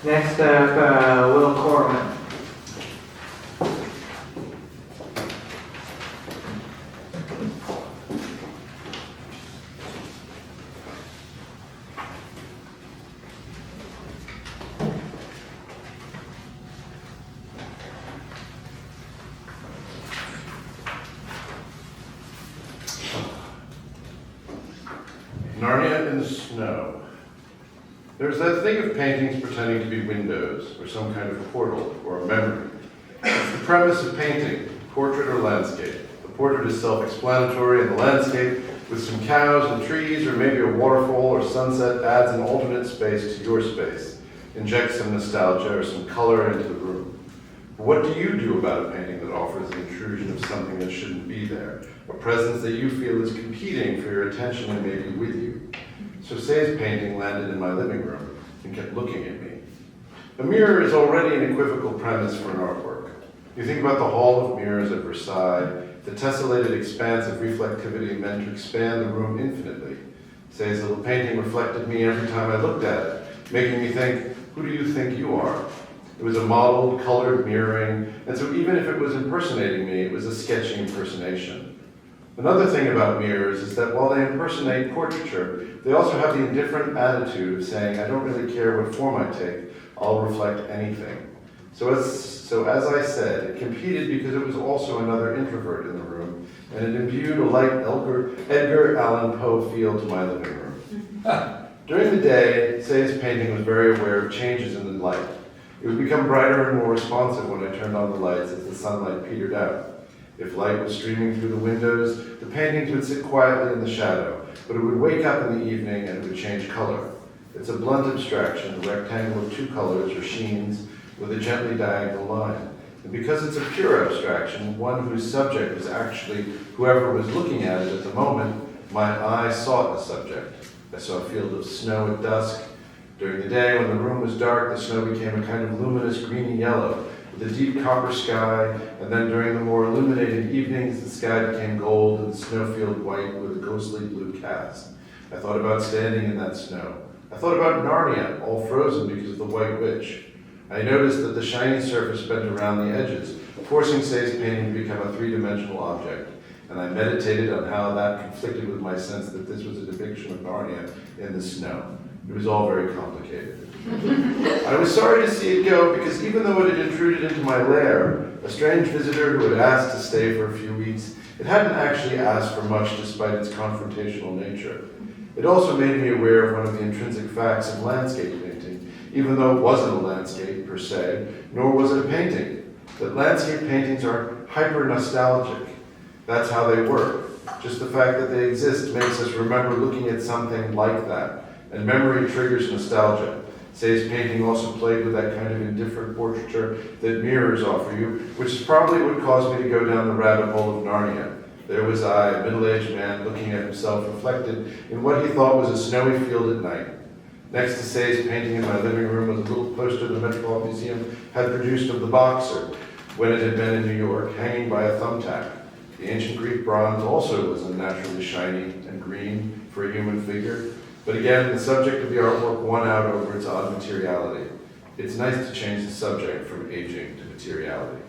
Next up, Will Corwin. Narnia in the snow. There's that thing of paintings pretending to be windows, or some kind of portal, or a memory. It's the premise of painting, portrait or landscape. The portrait is self-explanatory, and the landscape, with some cows and trees, or maybe a waterfall or sunset, adds an alternate space to your space, injects some nostalgia or some color into the room. But what do you do about a painting that offers the intrusion of something that shouldn't be there, a presence that you feel is competing for your attention and maybe with you? So Say's painting landed in my living room and kept looking at me. A mirror is already an equivocal premise for an artwork. You think about the Hall of Mirrors at Versailles, the tessellated expanse of reflectivity meant to expand the room infinitely. Say's little painting reflected me every time I looked at it, making me think, who do you think you are? It was a modeled, colored mirroring, and so even if it was impersonating me, it was a sketchy impersonation. Another thing about mirrors is that while they impersonate portraiture, they also have the indifferent attitude of saying, I don't really care what form I take, I'll reflect anything. So as I said, it competed because it was also another introvert in the room, and it imbued a light Edgar Allan Poe feel to my living room. During the day, Say's painting was very aware of changes in the light. It would become brighter and more responsive when I turned on the lights as the sunlight petered out. If light was streaming through the windows, the paintings would sit quietly in the shadow, but it would wake up in the evening and it would change color. It's a blunt abstraction, a rectangle of two colors or sheens with a gently diagonal line. And because it's a pure abstraction, one whose subject was actually whoever was looking at it at the moment, my eye sought a subject. I saw a field of snow at dusk. During the day, when the room was dark, the snow became a kind of luminous greeny yellow, with a deep copper sky, and then during the more illuminated evenings, the sky became gold and the snowfield white with a ghostly blue cast. I thought about standing in that snow. I thought about Narnia, all frozen because of the White Witch. I noticed that the shiny surface bent around the edges, forcing Say's painting to become a three-dimensional object, and I meditated on how that conflicted with my sense that this was a depiction of Narnia in the snow. It was all very complicated. I was sorry to see it go because even though it had intruded into my lair, a strange visitor who had asked to stay for a few weeks, it hadn't actually asked for much despite its confrontational nature. It also made me aware of one of the intrinsic facts of landscape painting, even though it wasn't a landscape per se, nor was it a painting, that landscape paintings are hyper-nostalgic. That's how they work. Just the fact that they exist makes us remember looking at something like that, and memory triggers nostalgia. Say's painting also played with that kind of indifferent portraiture that mirrors offer you, which is probably what caused me to go down the rabbit hole of Narnia. There was I, a middle-aged man, looking at himself reflected in what he thought was a snowy field at night. Next to Say's painting in my living room was a little poster the Metropolitan Museum had produced of the boxer when it had been in New York, hanging by a thumbtack. The ancient Greek bronze also was unnaturally shiny and green for a human figure. But again, the subject of the artwork won out over its odd materiality. It's nice to change the subject from aging to materiality.